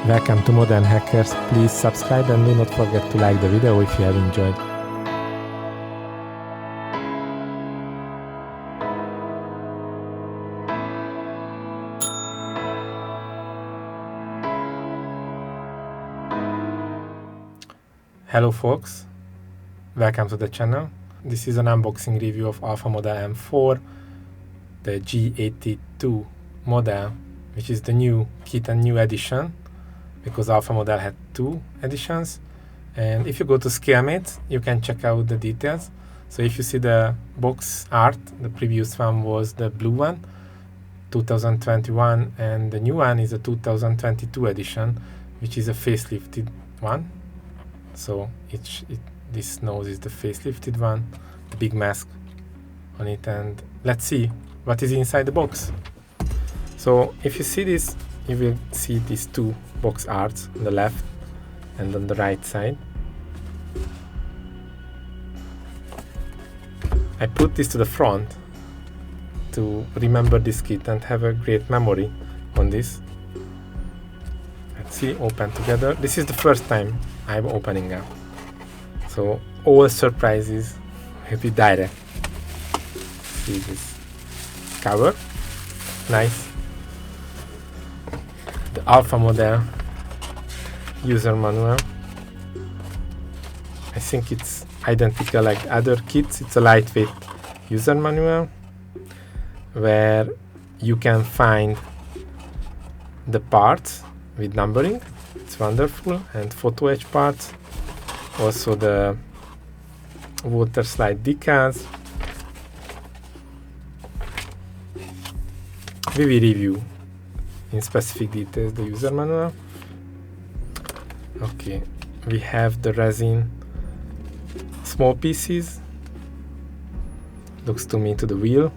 Welcome to Modern Hackers. Please subscribe and do not forget to like the video if you have enjoyed. Hello folks, welcome to the channel. This is an unboxing review of Alpha Model M4, the G82 model, which is the new kit and new edition, because Alpha Model had two editions. And if you go to ScaleMate, you can check out the details. So if you see the box art, the previous one was the blue one, 2021, and the new one is a 2022 edition, which is a facelifted one. So this nose is the facelifted one, the big mask on it, and let's see what is inside the box. So if you see this, you will see these two box arts on the left and on the right side. I put this to the front to remember this kit and have a great memory on this. Let's see, open together. This is the first time I'm opening up, so all surprises will be direct. See this cover, nice. The Alpha Model user manual. I think it's identical like other kits. It's a lightweight user manual where you can find the parts with numbering. It's wonderful, and photo etch parts, also the water slide decals. We will review in specific details the user manual. Okay, we have the resin small pieces, looks to me to the wheel,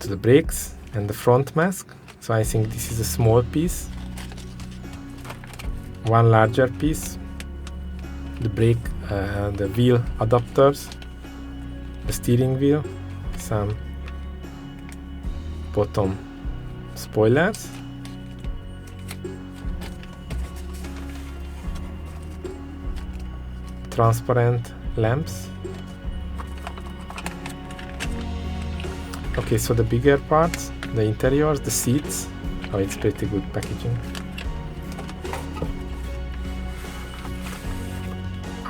to the brakes and the front mask. So I think this is a small piece, one larger piece, the brake, the wheel adapters, the steering wheel, some bottom spoilers, transparent lamps. Okay, so the bigger parts, the interiors, the seats. Oh, it's pretty good packaging.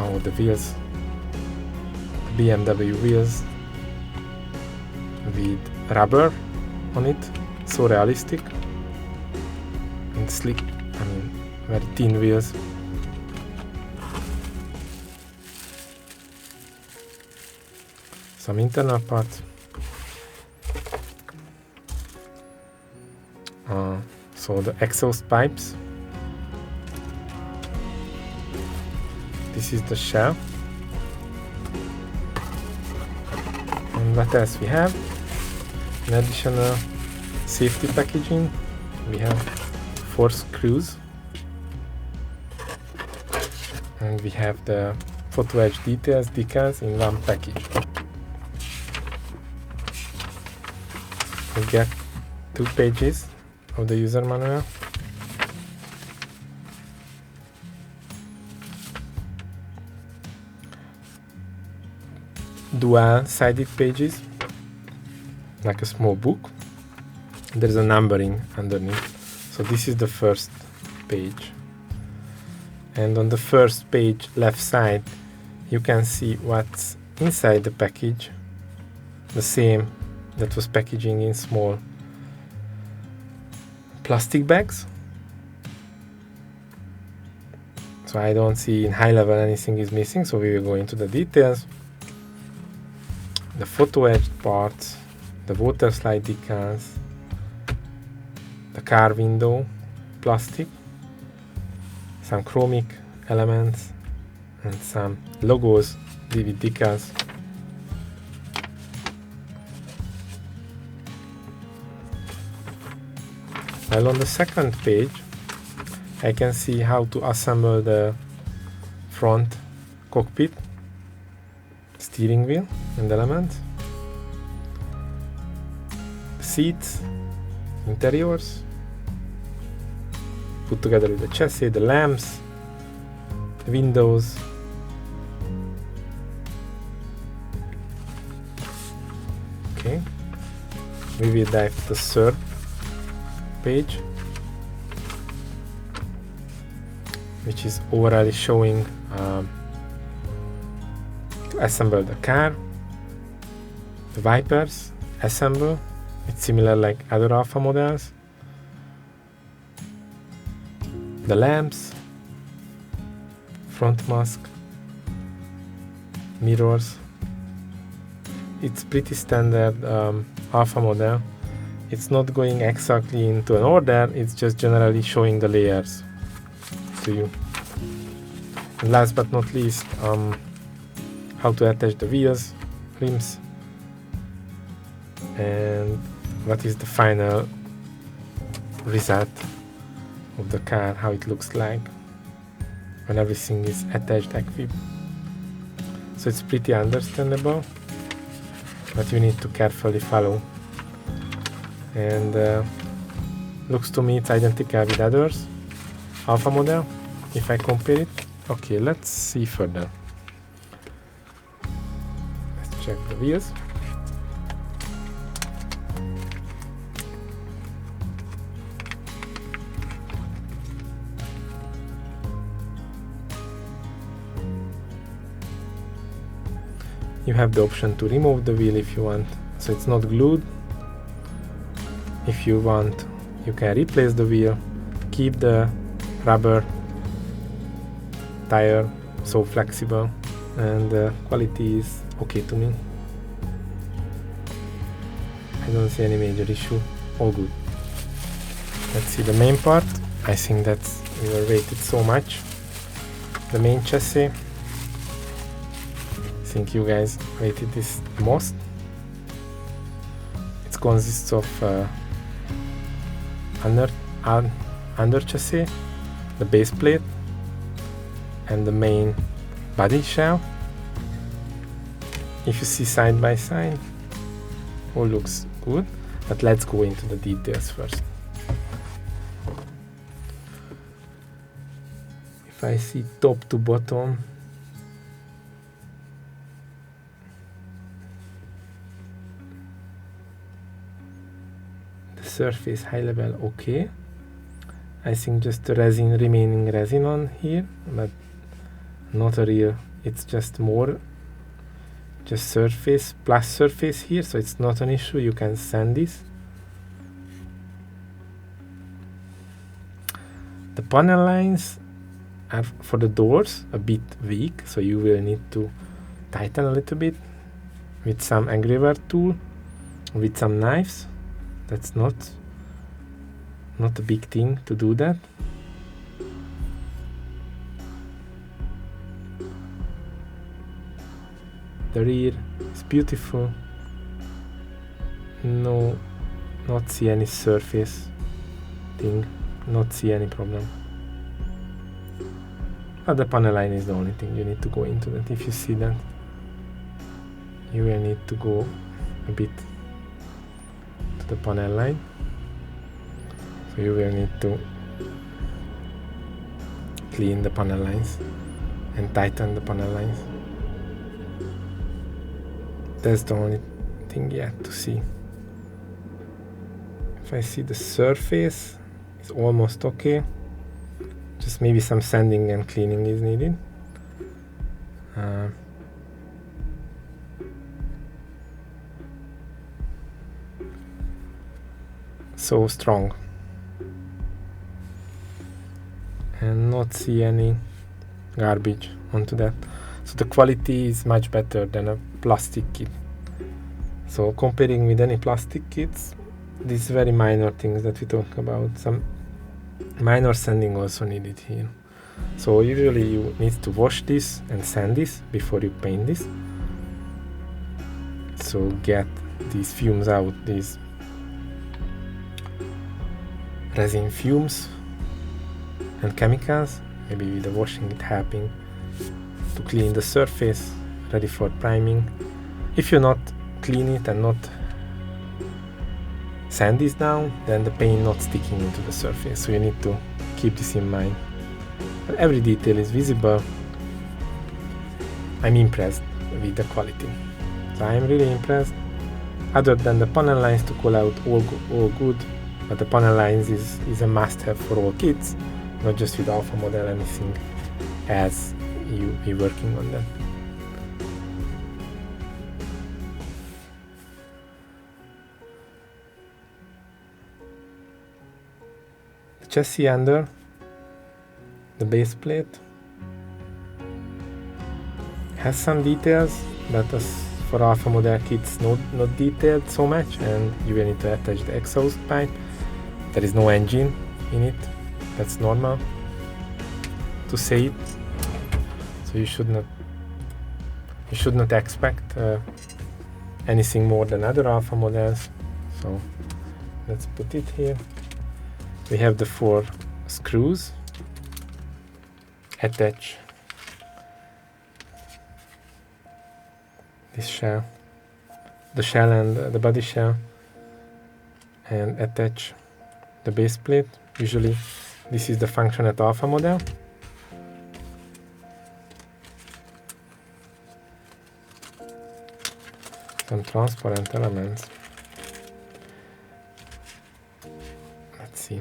Oh, the wheels, BMW wheels with rubber on it, so realistic and slick. I mean, very thin wheels. Some internal parts. So the exhaust pipes. This is the shell. And what else we have? An additional safety packaging. We have 4 screws. And we have the photo etch decals in one package. We get 2 pages of the user manual. Dual-sided pages, like a small book. There's a numbering underneath. So this is the first page. And on the first page, left side, you can see what's inside the package. The same that was packaging in small plastic bags. So I don't see in high level anything is missing, so we will go into the details. The photo etched parts, the water slide decals, the car window, plastic, some chromic elements, and some logos with decals. While on the second page, I can see how to assemble the front cockpit, steering wheel and elements, seats, interiors, put together with the chassis, the lamps, the windows. Okay, we will dive to the third page, which is overall showing to assemble the car, the wipers, assemble. It's similar like other alpha models. The lamps, front mask, mirrors. It's pretty standard alpha model. It's not going exactly into an order, it's just generally showing the layers to you. And last but not least, how to attach the wheels, rims, and what is the final result of the car, how it looks like when everything is attached, equipped. So it's pretty understandable, but you need to carefully follow. And looks to me it's identical with others alpha model if I compare it. Okay, let's see further. Let's check the wheels. You have the option to remove the wheel if you want, so it's not glued. If you want, you can replace the wheel, keep the rubber tire, so flexible, and the quality is okay to me. I don't see any major issue, all good. Let's see the main part. I think that's we were waited so much. The main chassis. I think you guys rated this the most. It consists of under chassis, the base plate, and the main body shell. If you see side by side, all looks good, but let's go into the details first. If I see top to bottom, the surface high level okay. I think just the resin, remaining resin on here, but not a real, it's just more just surface plus surface here, so it's not an issue. You can sand this. The panel lines are for the doors a bit weak, so you will need to tighten a little bit with some engraver tool, with some knives. That's not a big thing to do that. The rear is beautiful. No, not see any surface thing, not see any problem. But the panel line is the only thing you need to go into that. If you see that, you will need to go a bit to the panel line. So you will need to clean the panel lines and tighten the panel lines. That's the only thing yet to see. If I see the surface, it's almost okay. Just maybe some sanding and cleaning is needed. So strong. And not see any garbage onto that. So the quality is much better than a plastic kit. So comparing with any plastic kits, these very minor things that we talk about, some minor sanding also needed here. So usually you need to wash this and sand this before you paint this. So get these fumes out, these resin fumes and chemicals. Maybe with the washing it helping to clean the surface, ready for priming. If you not clean it and not sand this down, then the paint not sticking into the surface. So you need to keep this in mind. But every detail is visible. I'm impressed with the quality. So I'm really impressed. Other than the panel lines to call out all good, but the panel lines is a must-have for all kits, not just with alpha model, anything else you're working on that. The chassis under, the base plate, has some details that is for alpha model kits not detailed so much, and you will need to attach the exhaust pipe. There is no engine in it, that's normal to say it, so you should not expect anything more than other alpha models. So let's put it here. We have the 4 screws. Attach this shell, the shell and the body shell, and attach the base plate. Usually this is the function at alpha model. Some transparent elements. Let's see.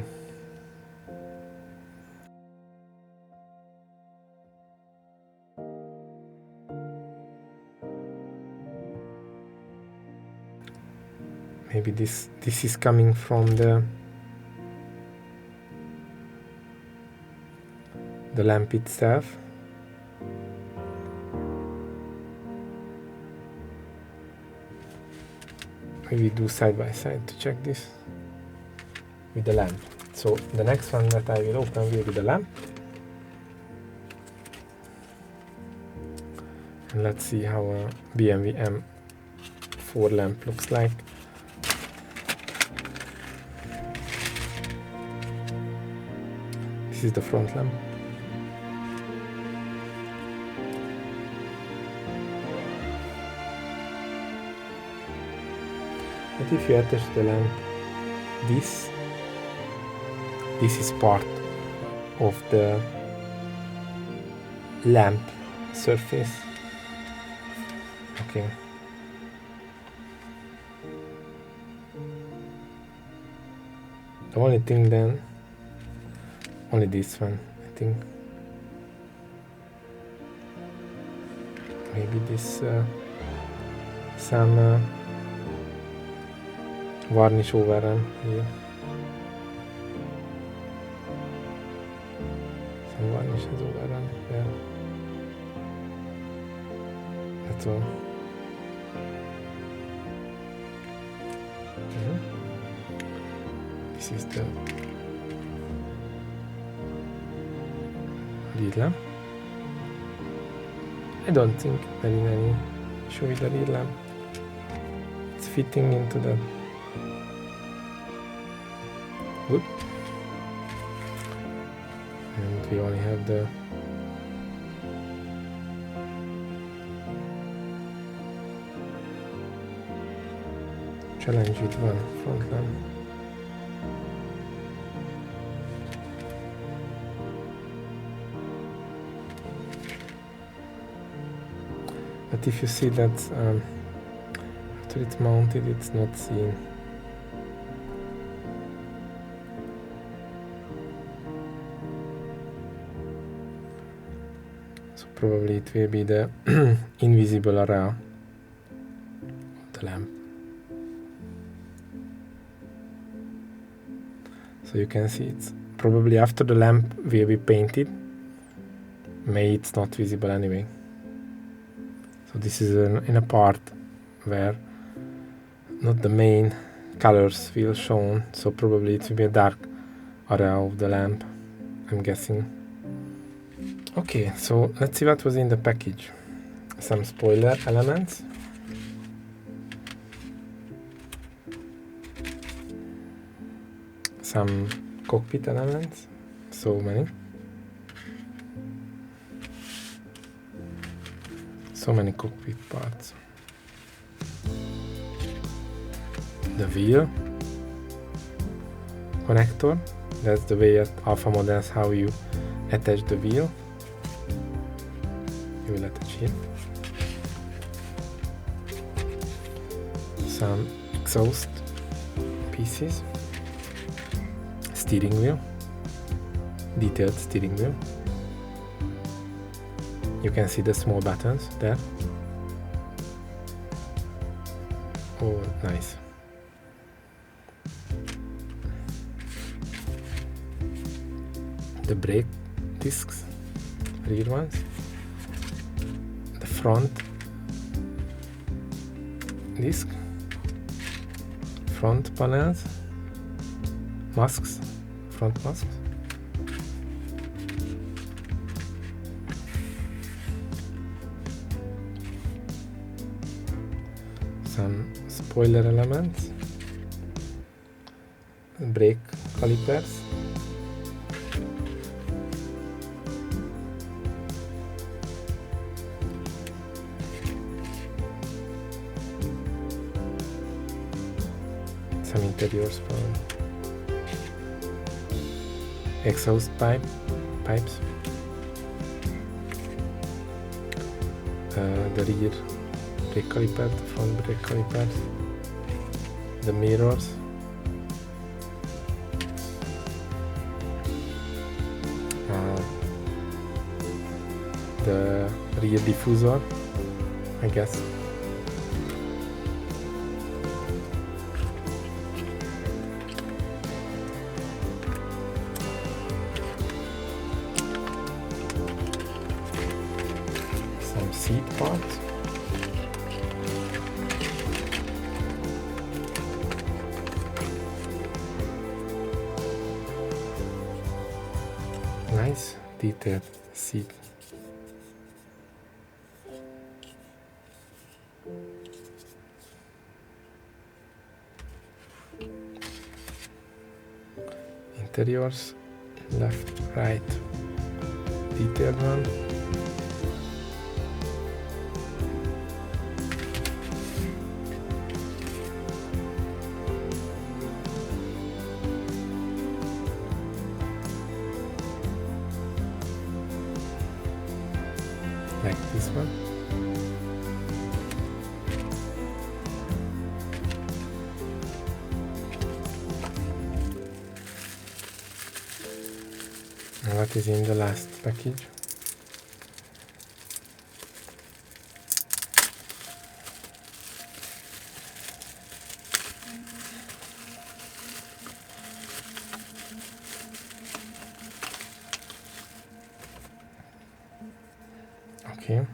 Maybe this is coming from the lamp itself. Maybe do side by side to check this with the lamp. So the next one that I will open will be the lamp. And let's see how a BMW M4 lamp looks like. This is the front lamp. But if you attach the lamp, this is part of the lamp surface. Okay. The only thing then, only this one, I think. Maybe this some varnish overrun here. Some varnish has overrun there. That's all. This is the lead lamp. I don't think there is any issue with the lead lamp. It's fitting into the wood. And we only have the challenge with one front lamp. But if you see that after it's mounted, it's not seen. So probably it will be the invisible area of the lamp. So you can see it's probably after the lamp will be painted. Maybe it's not visible anyway. So this is in a part where not the main colors will shown, so probably it will be a dark area of the lamp, I'm guessing. Okay, so let's see what was in the package. Some spoiler elements. Some cockpit elements, so many. So many cockpit parts. The wheel connector, That's the way at Alpha Models how you attach the wheel. You will attach it. Some exhaust pieces, steering wheel, detailed steering wheel. You can see the small buttons there. Oh, nice. The brake discs, rear ones. The front disc, front panels, masks, front masks. Some spoiler elements, brake calipers, some interiors for exhaust pipes, the rear brake caliper, the front brake calipers, the mirrors, the rear diffuser, I guess. Some seat parts. Nice detailed seat. Interiors, left, right, detailed one. Like this one. And what is in the last package? Okay.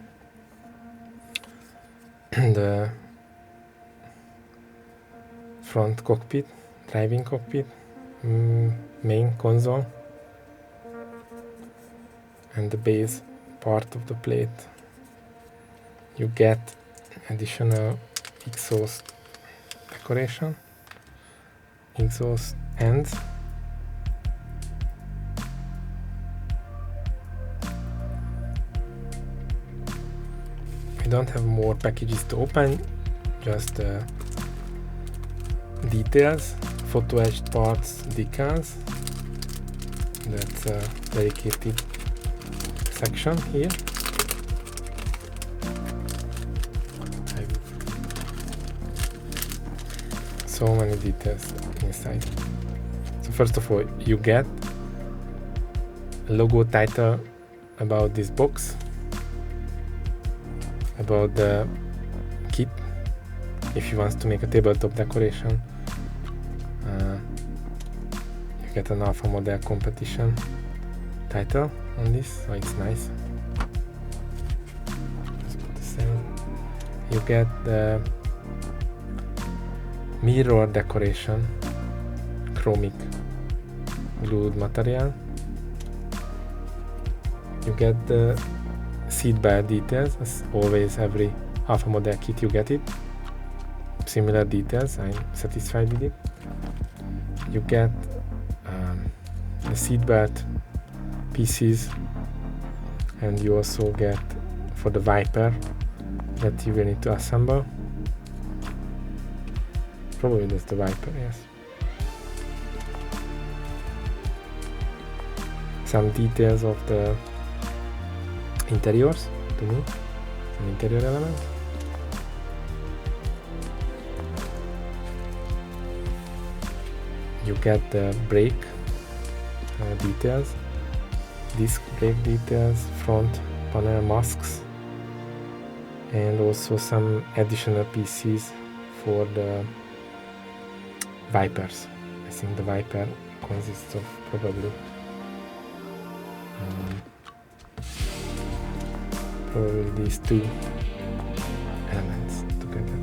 The front cockpit, driving cockpit, main console, and the base part of the plate. You get additional exhaust decoration, exhaust ends, I don't have more packages to open, just details, photo etched parts, decals. That's a dedicated section here. So many details inside. So first of all, you get a logo title about this box, about the kit, if you want to make a tabletop decoration. You get an Alpha Model competition title on this, so it's nice. Let's put the same. You get the mirror decoration, chromic glued material. You get the seat belt details, as always. Every Alpha Model kit you get it. Similar details, I'm satisfied with it. You get the seat belt pieces, and you also get for the wiper that you will need to assemble. Probably that's the wiper, yes. some details of the interiors to me, some interior elements. You get the brake details, disc brake details, front panel masks, and also some additional pieces for the wipers. I think the wiper consists of probably these two elements together.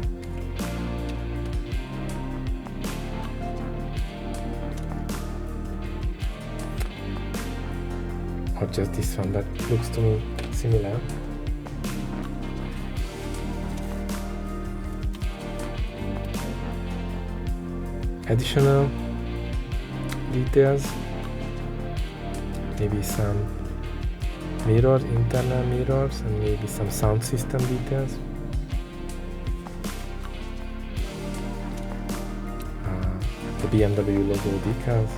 Or just this one, that looks to me similar. Additional details, maybe some mirrors, internal mirrors, and maybe some sound system details. The BMW logo decals,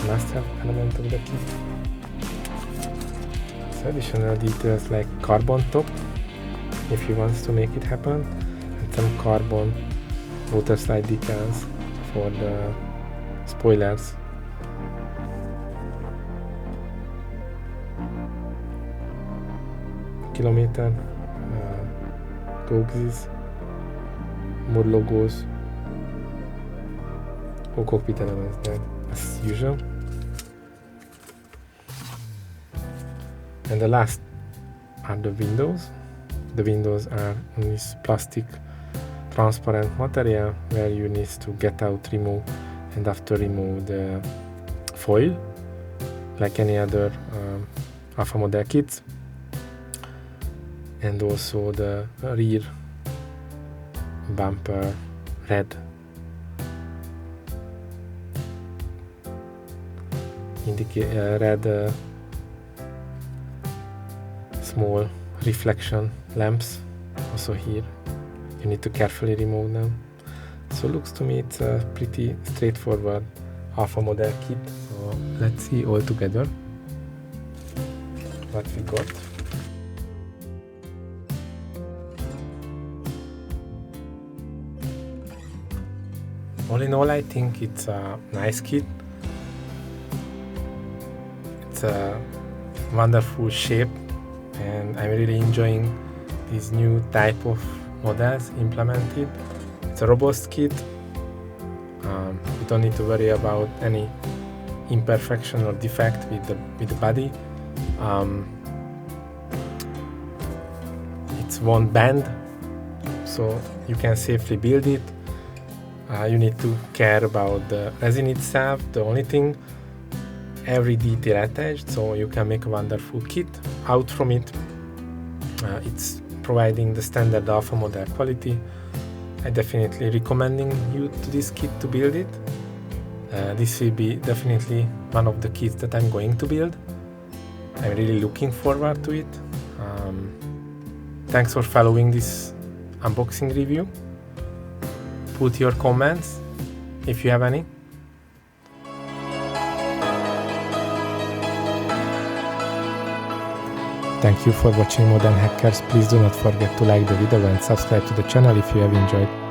must-have element of the kit. So additional details like carbon top, if he wants to make it happen, and some carbon water slide decals for the spoilers. Kilometer, coaxes, more logos, or cockpit elements there as usual. And the last are the windows. The windows are on this plastic transparent material where you need to get out, remove, and after remove the foil like any other Alpha model kits. And also the rear bumper red red small reflection lamps also here. You need to carefully remove them. So looks to me it's a pretty straightforward Alpha model kit. So let's see all together what we got. All in all, I think it's a nice kit. It's a wonderful shape, and I'm really enjoying this new type of models implemented. It's a robust kit. You don't need to worry about any imperfection or defect with the body. It won't bend, so you can safely build it. You need to care about the resin itself, the only thing, every detail attached, so you can make a wonderful kit out from it. It's providing the standard Alpha model quality. I definitely recommending you to this kit to build it. This will be definitely one of the kits that I'm going to build. I'm really looking forward to it. Thanks for following this unboxing review. Put your comments if you have any. Thank you for watching Modern Hackers. Please do not forget to like the video and subscribe to the channel if you have enjoyed.